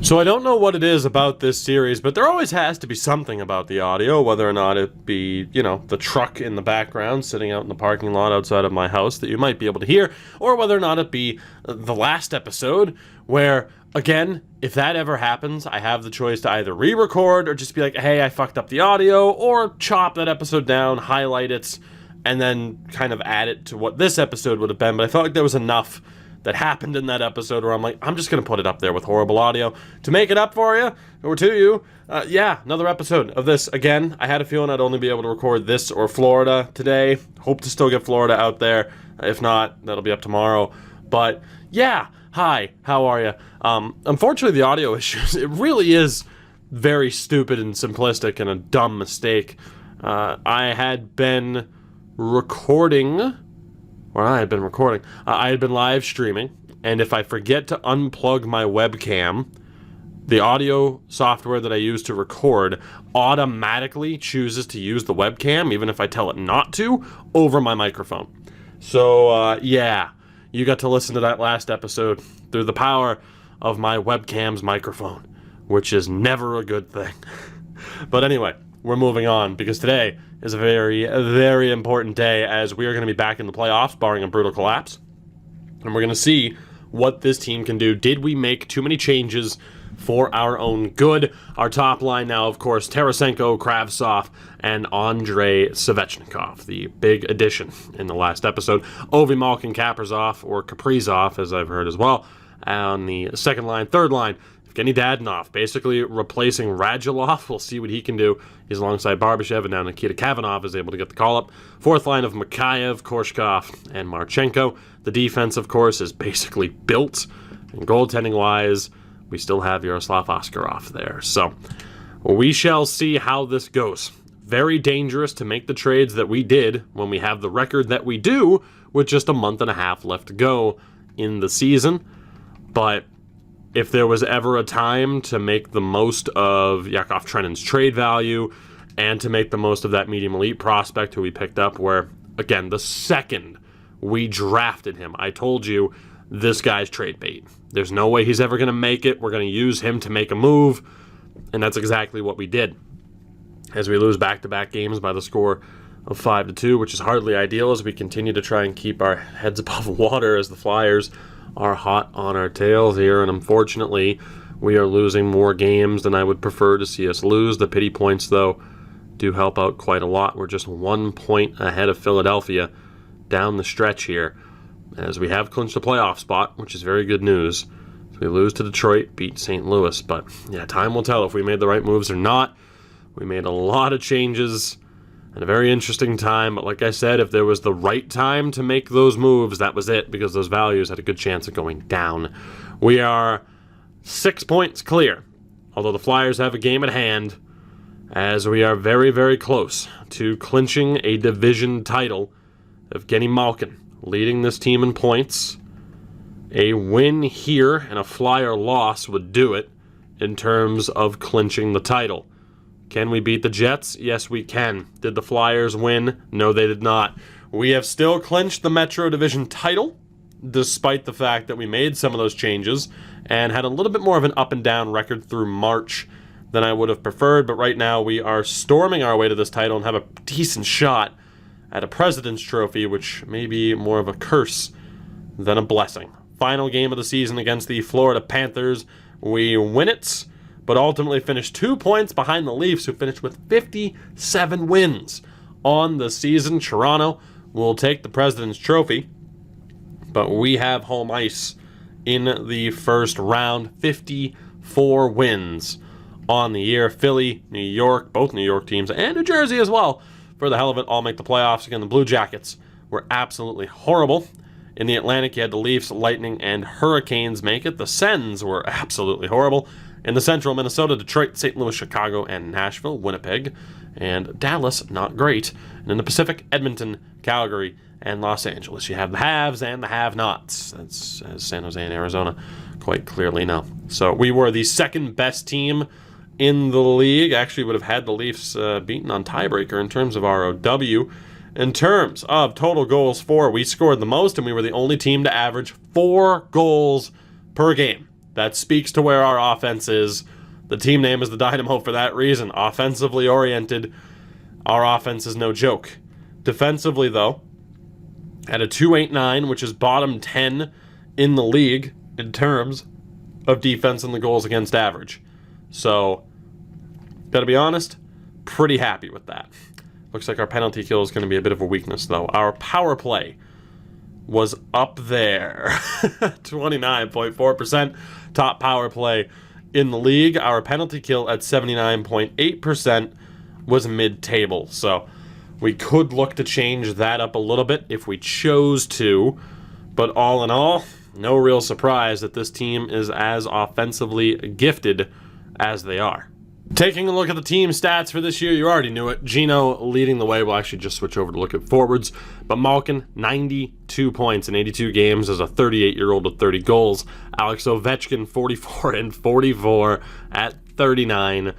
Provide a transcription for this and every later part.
So I don't know what it is about this series, but there always has to be something about the audio, whether or not it be, the truck in the background sitting out in the parking lot outside of my house that you might be able to hear, or whether or not it be the last episode where, again, if that ever happens, I have the choice to either re-record or just be like, hey, I fucked up the audio, or chop that episode down, highlight it, and then kind of add it to what this episode would have been. But I felt like there was enough that happened in that episode where I'm like, I'm just going to put it up there with horrible audio to make it up for you, or to you. Another episode of this. Again, I had a feeling I'd only be able to record this or Florida today. Hope to still get Florida out there. If not, that'll be up tomorrow. But yeah, hi, how are you? Unfortunately, the audio issues, it really is very stupid and simplistic and a dumb mistake. I had been live streaming, and if I forget to unplug my webcam, the audio software that I use to record automatically chooses to use the webcam, even if I tell it not to, over my microphone. So, you got to listen to that last episode through the power of my webcam's microphone, which is never a good thing. But anyway, we're moving on, because today is a very, very important day, as we are going to be back in the playoffs, barring a brutal collapse. And we're going to see what this team can do. Did we make too many changes for our own good? Our top line now, of course, Tarasenko, Kravtsov, and Andrei Svechnikov, the big addition in the last episode. Ovi Malkin, Kaprizov, or Kaprizov, as I've heard as well, on the second line. Third line, Evgeny Dadonov, basically replacing Radulov. We'll see what he can do. He's alongside Barbashev, and now Nikita Kavanov is able to get the call-up. Fourth line of Mikheyev, Korshkov, and Marchenko. The defense, of course, is basically built. And goaltending-wise, we still have Yaroslav Askarov there. So we shall see how this goes. Very dangerous to make the trades that we did when we have the record that we do, with just a month and a half left to go in the season. But if there was ever a time to make the most of Yakov Trenin's trade value and to make the most of that medium elite prospect who we picked up, where, again, the second we drafted him, I told you, this guy's trade bait. There's no way he's ever going to make it. We're going to use him to make a move, and that's exactly what we did. As we lose back-to-back games by the score of 5-2, which is hardly ideal, as we continue to try and keep our heads above water as the Flyers are hot on our tails here, and unfortunately, we are losing more games than I would prefer to see us lose. The pity points, though, do help out quite a lot. We're just 1 point ahead of Philadelphia down the stretch here, as we have clinched a playoff spot, which is very good news. So we lose to Detroit, beat St. Louis, but yeah, time will tell if we made the right moves or not. We made a lot of changes and a very interesting time, but like I said, if there was the right time to make those moves, that was it, because those values had a good chance of going down. We are 6 points clear, although the Flyers have a game at hand, as we are very, very close to clinching a division title. Evgeny Malkin leading this team in points. A win here and a Flyer loss would do it in terms of clinching the title. Can we beat the Jets? Yes, we can. Did the Flyers win? No, they did not. We have still clinched the Metro Division title, despite the fact that we made some of those changes and had a little bit more of an up and down record through March than I would have preferred. But right now we are storming our way to this title and have a decent shot at a President's Trophy, which may be more of a curse than a blessing. Final game of the season against the Florida Panthers. We win it, but ultimately finished 2 points behind the Leafs, who finished with 57 wins on the season. Toronto will take the President's Trophy, but we have home ice in the first round. 54 wins on the year. Philly, New York, both New York teams, and New Jersey as well, for the hell of it, all make the playoffs. Again, the Blue Jackets were absolutely horrible. In the Atlantic, you had the Leafs, Lightning, and Hurricanes make it. The Sens were absolutely horrible. In the Central, Minnesota, Detroit, St. Louis, Chicago, and Nashville, Winnipeg, and Dallas, not great. And in the Pacific, Edmonton, Calgary, and Los Angeles. You have the haves and the have-nots. That's as San Jose and Arizona quite clearly know. So we were the second best team in the league. Actually would have had the Leafs beaten on tiebreaker in terms of ROW. In terms of total goals for, we scored the most, and we were the only team to average 4 goals per game That speaks to where our offense is. The team name is the Dynamo for that reason. Offensively oriented, our offense is no joke. Defensively, though, at a 2.89, which is bottom 10 in the league in terms of defense and the goals against average. So, gotta be honest, pretty happy with that. Looks like our penalty kill is going to be a bit of a weakness, though. Our power play was up there. 29.4%. Top power play in the league. Our penalty kill at 79.8% was mid-table. So we could look to change that up a little bit if we chose to. But all in all, no real surprise that this team is as offensively gifted as they are. Taking a look at the team stats for this year, you already knew it. Gino leading the way. We'll actually just switch over to look at forwards. But Malkin, 92 points in 82 games as a 38-year-old with 30 goals. Alex Ovechkin, 44 and 44 at 39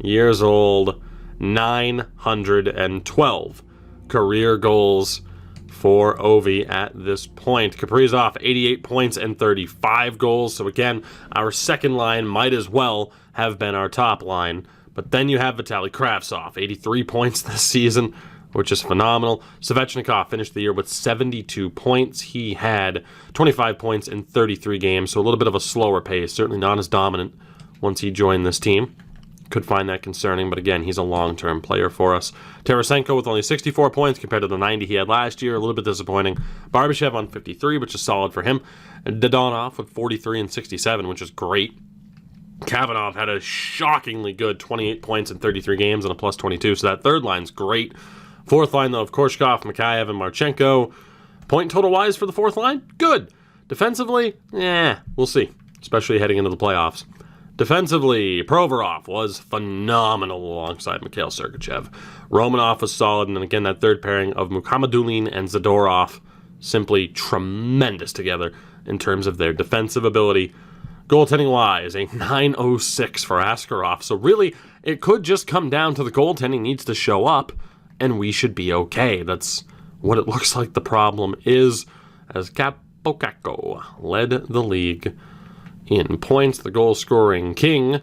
years old. 912 career goals for Ovi at this point. Kaprizov, 88 points and 35 goals. So again, our second line might as well have been our top line. But then you have Vitaly Kravtsov, 83 points this season, which is phenomenal. Svechnikov finished the year with 72 points. He had 25 points in 33 games, so a little bit of a slower pace. Certainly not as dominant once he joined this team. Could find that concerning, but again, he's a long-term player for us. Tarasenko with only 64 points compared to the 90 he had last year. A little bit disappointing. Barbashev on 53, which is solid for him. Dadonov with 43 and 67, which is great. Kavanagh had a shockingly good 28 points in 33 games and a plus 22, so that third line's great. Fourth line, though, of Korshkov, Mikheyev, and Marchenko. Point total-wise for the fourth line? Good. Defensively? We'll see, especially heading into the playoffs. Defensively, Provorov was phenomenal alongside Mikhail Sergachev. Romanov was solid, and then again, that third pairing of Mukhamadullin and Zadorov, simply tremendous together in terms of their defensive ability. Goaltending-wise, a 906 for Askarov. So really, it could just come down to the goaltending needs to show up, and we should be okay. That's what it looks like the problem is, as Capocacco led the league in points. The goal-scoring king,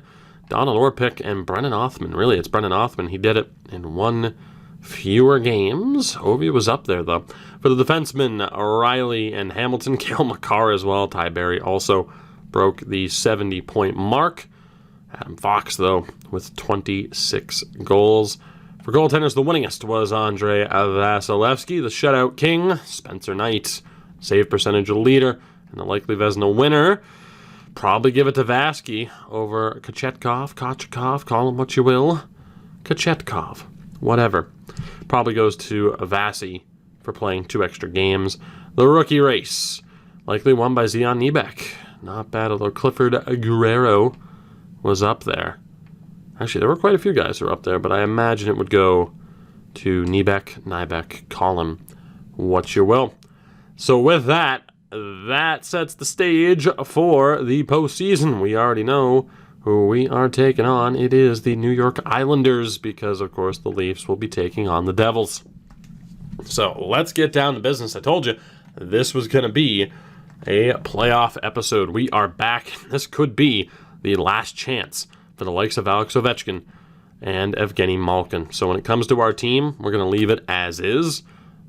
Donald Orpik and Brennan Othman. Really, it's Brennan Othman. He did it in one fewer games. Ovi was up there, though. For the defensemen, Riley and Hamilton, Cale Makar as well. Ty Berry also broke the 70-point mark. Adam Fox, though, with 26 goals. For goaltenders, the winningest was Andrei Vasilevsky, the shutout king. Spencer Knight, save percentage leader, and the likely Vezina winner. Probably give it to Vasky over Kochetkov, call him what you will. Kochetkov, whatever. Probably goes to Vasi for playing 2 extra games. The rookie race, likely won by Zion Niebeck. Not bad, although Clifford Guerrero was up there. Actually, there were quite a few guys who were up there, but I imagine it would go to Niebeck, call him what you will. So with that, that sets the stage for the postseason. We already know who we are taking on. It is the New York Islanders, because, of course, the Leafs will be taking on the Devils. So let's get down to business. I told you this was going to be a playoff episode. We are back. This could be the last chance for the likes of Alex Ovechkin and Evgeny Malkin. So when it comes to our team, we're going to leave it as is.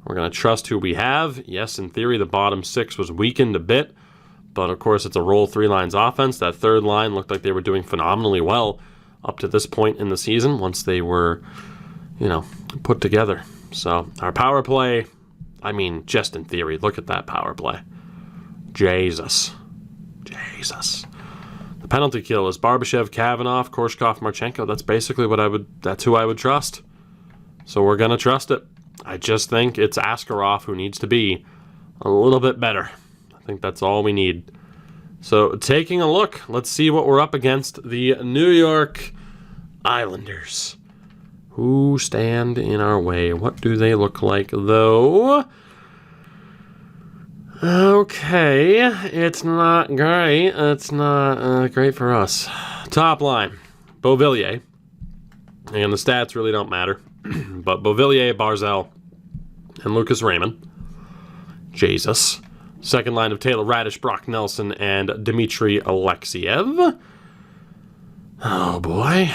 We're going to trust who we have. Yes, in theory, the bottom 6 was weakened a bit, but of course, it's a roll 3 lines offense. That third line looked like they were doing phenomenally well up to this point in the season once they were, put together. So our power play, just in theory, look at that power play. Jesus. The penalty kill is Barbashev, Kavanagh, Korshkov, Marchenko. That's basically that's who I would trust. So we're going to trust it. I just think it's Askarov who needs to be a little bit better. I think that's all we need. So taking a look, let's see what we're up against. The New York Islanders. Who stand in our way? What do they look like, though? Okay, it's not great. It's not great for us. Top line, Beauvillier. And the stats really don't matter. But Beauvillier, Barzal, and Lucas Raymond. Jesus. Second line of Taylor Radish, Brock Nelson, and Dmitry Alexiev. Oh, boy.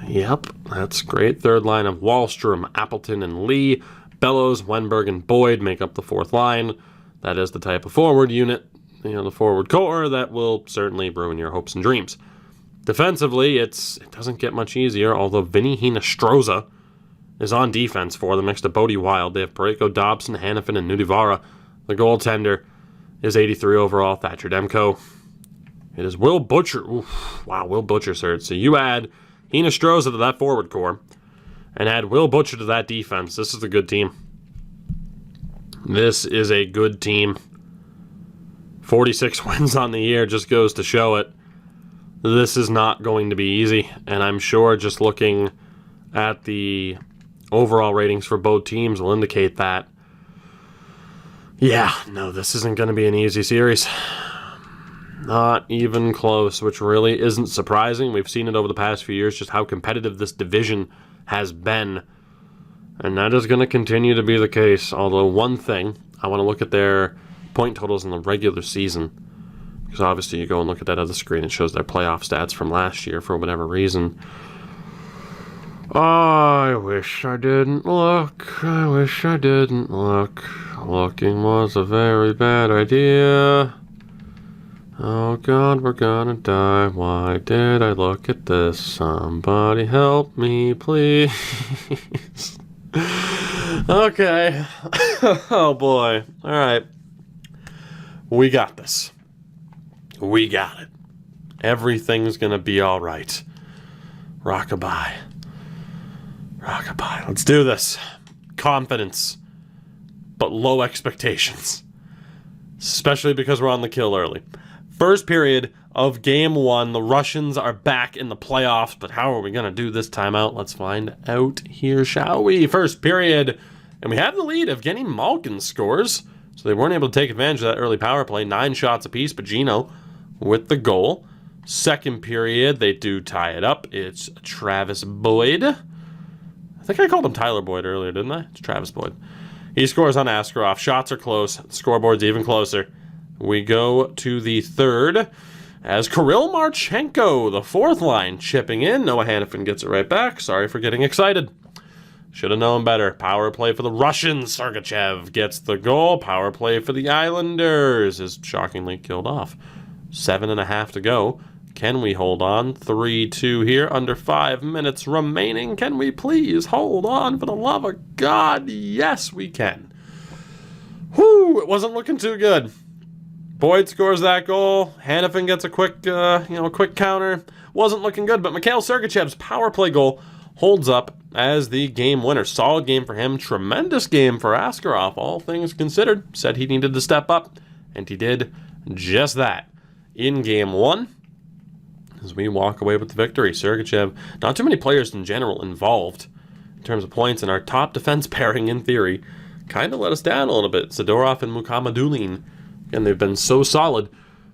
Yep, that's great. Third line of Wahlstrom, Appleton, and Lee. Bellows, Wenberg, and Boyd make up the fourth line. That is the type of forward unit, the forward core that will certainly ruin your hopes and dreams. Defensively, it doesn't get much easier, although Vinny Hinostroza is on defense for them next to Bodie Wild. They have Parayko, Dobson, Hannafin, and Nudivara. The goaltender is 83 overall, Thatcher Demko. It is Will Butcher. Oof, wow, Will Butcher, sir. So you add Hinostroza to that forward core and add Will Butcher to that defense. This is a good team. This is a good team. 46 wins on the year just goes to show it. This is not going to be easy, and I'm sure just looking at the overall ratings for both teams will indicate that. Yeah, no, this isn't going to be an easy series. Not even close, which really isn't surprising. We've seen it over the past few years, just how competitive this division has been. And that is going to continue to be the case. Although one thing, I want to look at their point totals in the regular season. Because obviously you go and look at that other screen, it shows their playoff stats from last year for whatever reason. I wish I didn't look. I wish I didn't look. Looking was a very bad idea. Oh God, we're gonna die. Why did I look at this? Somebody help me, please. Okay. Oh boy. Alright. We got this. We got it. Everything's gonna be alright. Rockabye. Rockabye. Let's do this. Confidence. But low expectations. Especially because we're on the kill early. First period of Game 1. The Russians are back in the playoffs, but how are we going to do this time out? Let's find out here, shall we? First period, and we have the lead. Evgeny Malkin scores, so they weren't able to take advantage of that early power play. 9 shots apiece, but Gino with the goal. Second period, they do tie it up. It's Travis Boyd. I think I called him Tyler Boyd earlier, didn't I? It's Travis Boyd. He scores on Askarov. Shots are close. The scoreboard's even closer. We go to the third as Kirill Marchenko, the fourth line, chipping in. Noah Hannafin gets it right back. Sorry for getting excited. Should have known better. Power play for the Russians. Sergachev gets the goal. Power play for the Islanders is shockingly killed off. 7.5 to go. Can we hold on? 3-2 here. Under 5 minutes remaining. Can we please hold on for the love of God? Yes, we can. Whew, it wasn't looking too good. Boyd scores that goal. Hannafin gets a quick counter. Wasn't looking good, but Mikhail Sergachev's power play goal holds up as the game winner. Solid game for him. Tremendous game for Askarov, all things considered. Said he needed to step up, and he did just that in Game 1. As we walk away with the victory. Sergachev, not too many players in general involved in terms of points, and our top defense pairing, in theory, kind of let us down a little bit. Zadorov and Mukhamadullin. And they've been so solid,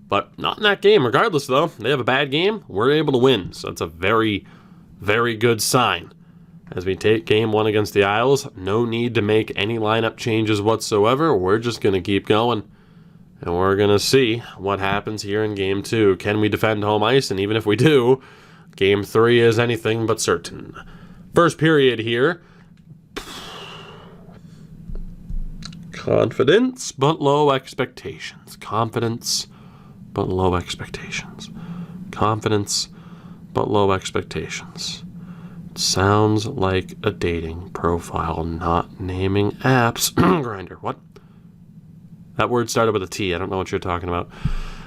but not in that game. Regardless, though, they have a bad game, we're able to win. So it's a very, very good sign. As we take Game 1 against the Isles, no need to make any lineup changes whatsoever. We're just going to keep going. And we're going to see what happens here in Game 2. Can we defend home ice? And even if we do, Game 3 is anything but certain. First period here. Confidence, but low expectations. Confidence, but low expectations. Confidence, but low expectations. It sounds like a dating profile, not naming apps. Grinder, what? That word started with a T. I don't know what you're talking about.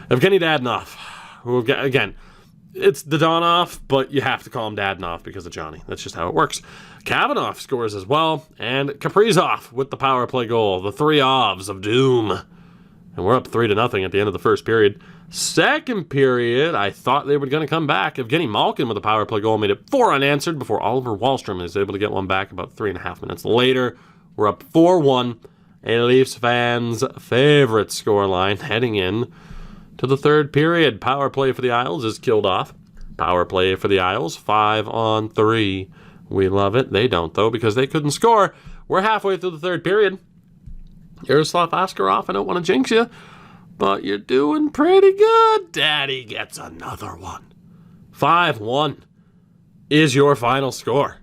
Evgeny Dadonov, who, again, it's Dadonov, but you have to call him Dadonov because of Johnny. That's just how it works. Kavanaugh scores as well, and Kaprizov with the power play goal. The three Ovs of doom. And we're up 3-0 at the end of the first period. Second period, I thought they were going to come back. Evgeny Malkin with a power play goal made it 4 unanswered before Oliver Wahlstrom is able to get one back about 3.5 minutes later. We're up 4-1. A Leafs fans' favorite scoreline heading in to the third period. Power play for the Isles is killed off. Power play for the Isles, 5-on-3. We love it. They don't, though, because they couldn't score. We're halfway through the third period. Yaroslav Askarov, I don't want to jinx you, but you're doing pretty good. Daddy gets another one. 5-1 is your final score.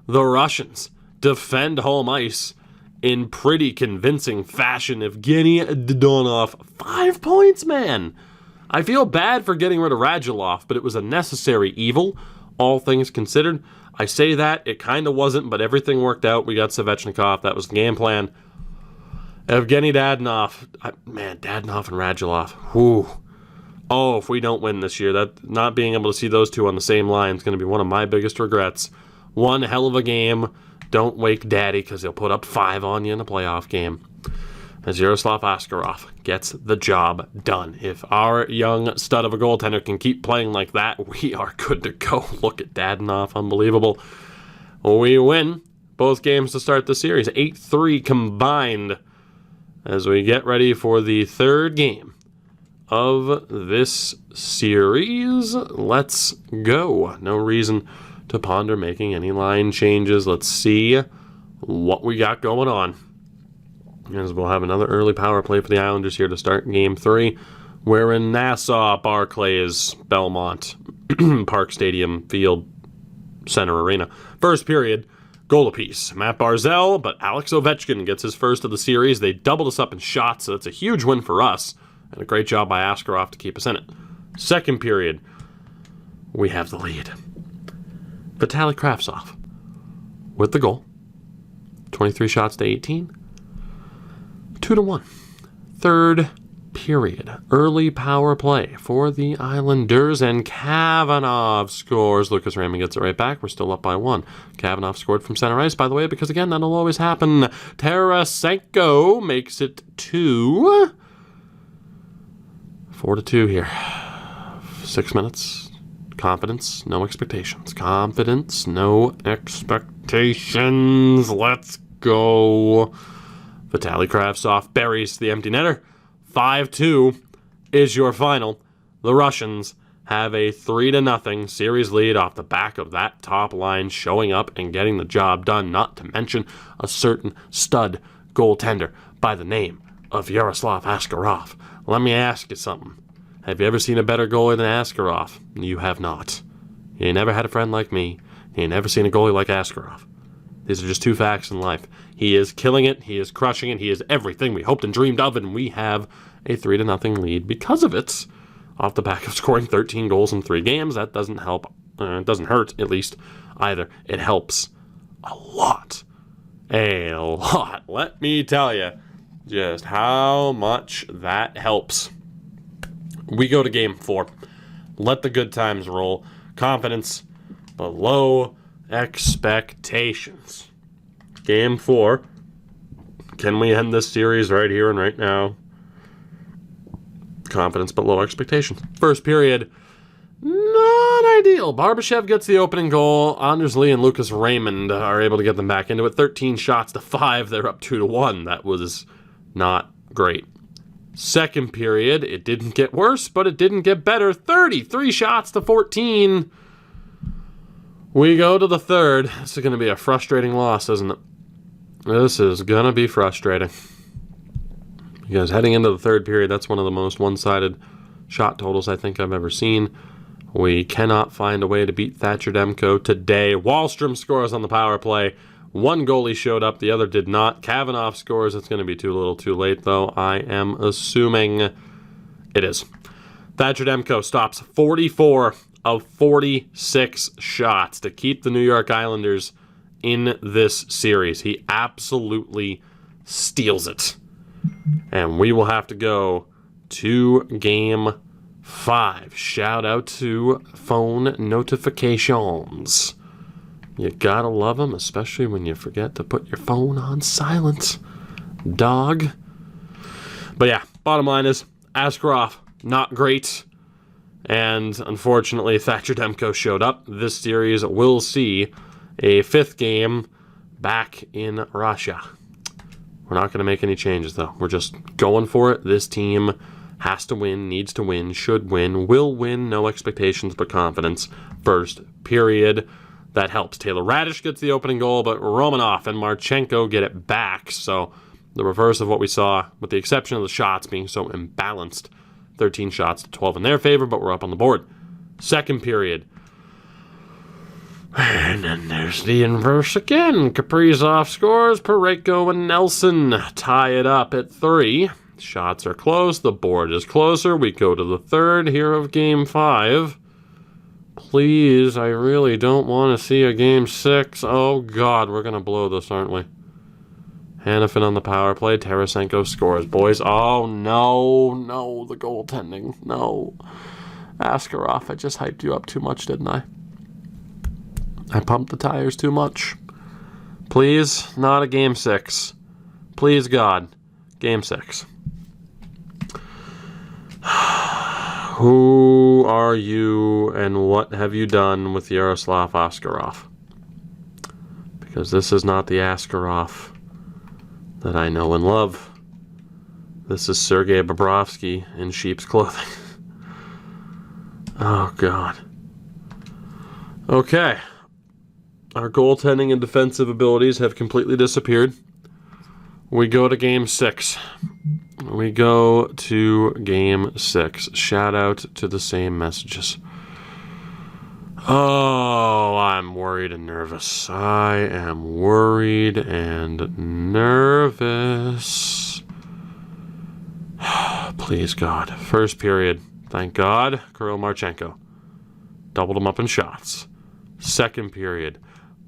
The Russians defend home ice in pretty convincing fashion. Evgeny Dadonov, 5 points, man. I feel bad for getting rid of Radulov, but it was a necessary evil, all things considered. I say that, it kind of wasn't, but everything worked out. We got Svechnikov, that was the game plan. Evgeny Dadonov, man, Dadonov and Radulov, whew. Oh, if we don't win this year, that not being able to see those two on the same line is going to be one of my biggest regrets. One hell of a game. Don't wake Daddy, because he'll put up 5 on you in a playoff game. As Yaroslav Askarov gets the job done. If our young stud of a goaltender can keep playing like that, we are good to go. Look at Dadonov, unbelievable. We win both games to start the series, 8-3 combined, as we get ready for the third game of this series. Let's go. No reason to ponder making any line changes. Let's see what we got going on. As we'll have another early power play for the Islanders here to start Game 3. We're in Nassau, Barclays, Belmont, Park Stadium, Field, Center Arena. First period, goal apiece. Matt Barzal, but Alex Ovechkin gets his first of the series. They doubled us up in shots, so that's a huge win for us. And a great job by Askarov to keep us in it. Second period, we have the lead. Vitaly Kravtsov with the goal. 23 shots to 18. 2-1. Third period. Early power play for the Islanders, and Kavanagh scores. Lucas Raymond gets it right back. We're still up by 1. Kavanagh scored from center ice, by the way, because again, that'll always happen. Tarasenko makes it 2. 4-2 here. 6 minutes. Confidence, no expectations. Confidence, no expectations. Let's go. Vitaly Kravtsov buries the empty netter. 5-2 is your final. The Russians have a 3-0 series lead off the back of that top line showing up and getting the job done, not to mention a certain stud goaltender by the name of Yaroslav Askarov. Let me ask you something. Have you ever seen a better goalie than Askarov? You have not. You ain't never had a friend like me. You ain't never seen a goalie like Askarov. These are just two facts in life. He is killing it. He is crushing it. He is everything we hoped and dreamed of, and we have a 3-0 lead because of it. Off the back of scoring 13 goals in 3 games, that doesn't help. It doesn't hurt, at least, either. It helps a lot. A lot. Let me tell you just how much that helps. We go to Game 4. Let the good times roll. Confidence below expectations. Game 4. Can we end this series right here and right now? Confidence below expectations. First period, not ideal. Barbashev gets the opening goal. Anders Lee and Lucas Raymond are able to get them back into it. 13 shots to 5. They're up 2-1. That was not great. Second period, it didn't get worse, but it didn't get better. 33 shots to 14. We go to the third. This is going to be a frustrating loss, isn't it? This is going to be frustrating. Because heading into the third period, that's one of the most one-sided shot totals I think I've ever seen. We cannot find a way to beat Thatcher Demko today. Wahlstrom scores on the power play. One goalie showed up, the other did not. Kavanagh scores. It's going to be too little too late, though. I am assuming it is. Thatcher Demko stops 44 of 46 shots to keep the New York Islanders in this series. He absolutely steals it. And we will have to go to Game 5. Shout out to phone notifications. You gotta love them, especially when you forget to put your phone on silent. Dog. But yeah, bottom line is, Askarov, not great. And unfortunately, Thatcher Demko showed up. This series will see a 5th game back in Russia. We're not going to make any changes, though. We're just going for it. This team has to win, needs to win, should win, will win. No expectations but confidence. First period. That helps. Taylor Radish gets the opening goal, but Romanov and Marchenko get it back. So The reverse of what we saw, with the exception of the shots being so imbalanced. 13 shots to 12 in their favor, but we're up on the board. Second period. And then there's the inverse again. Kaprizov scores. Parayko and Nelson tie it up at 3. Shots are close. The board is closer. We go to the third here of Game 5. Please, I really don't want to see a Game 6. Oh, God, we're going to blow this, aren't we? Hanifin on the power play. Tarasenko scores, boys. Oh, no, the goaltending. No. Askarov, I just hyped you up too much, didn't I? I pumped the tires too much. Please, not a Game 6. Please, God, Game 6. Who are you and what have you done with Yaroslav Askarov? Because this is not the Askarov that I know and love. This is Sergei Bobrovsky in sheep's clothing. Oh, God. Okay. Our goaltending and defensive abilities have completely disappeared. We go to Game 6. We go to Game 6. Shout out to the same messages. Oh, I'm worried and nervous. I am worried and nervous. Please, God. First period. Thank God. Kirill Marchenko. Doubled him up in shots. Second period.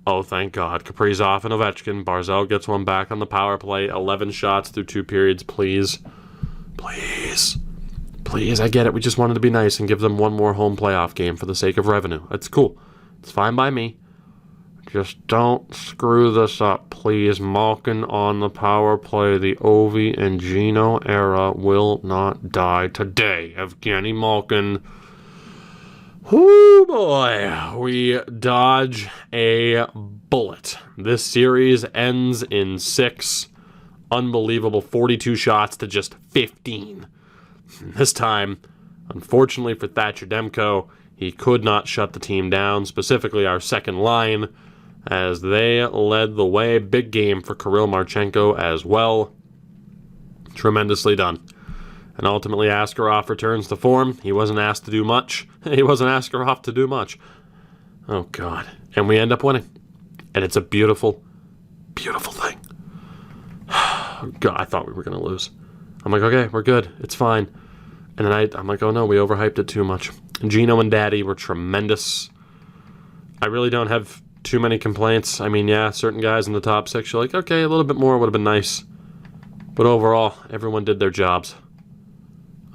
Oh, thank God. Kaprizov and Ovechkin. Barzal gets one back on the power play. 11 shots through 2 periods. Please. Please. Please, I get it. We just wanted to be nice and give them one more home playoff game for the sake of revenue. It's cool. It's fine by me. Just don't screw this up, please. Malkin on the power play. The Ovi and Gino era will not die today. Evgeny Malkin. Whoo, boy. We dodge a bullet. This series ends in 6. Unbelievable. 42 shots to just 15. This time, unfortunately for Thatcher Demko, he could not shut the team down, specifically our second line, as they led the way. Big game for Kirill Marchenko as well. Tremendously done. And ultimately, Askarov returns to form. He wasn't asked to do much. He wasn't Askarov to do much. Oh, God. And we end up winning. And it's a beautiful, beautiful thing. God, I thought we were going to lose. I'm like, okay, we're good. It's fine. And then I'm like, oh no, we overhyped it too much. And Gino and Daddy were tremendous. I really don't have too many complaints. I mean, yeah, certain guys in the top 6, you're like, okay, a little bit more would have been nice. But overall, everyone did their jobs.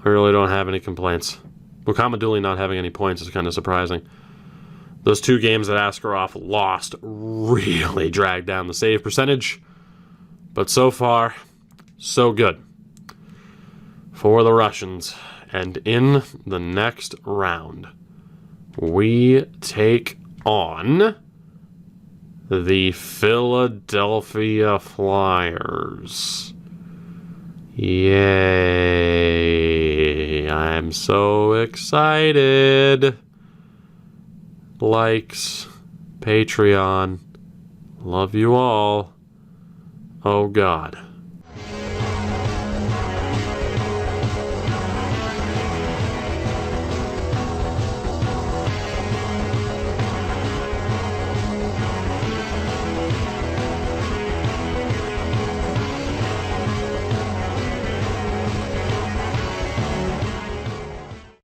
I really don't have any complaints. Bukamaduli not having any points is kind of surprising. Those 2 games that Askarov lost really dragged down the save percentage. But so far, so good for the Russians. And in the next round, we take on the Philadelphia Flyers. Yay! I'm so excited. Likes, Patreon. Love you all. Oh, God.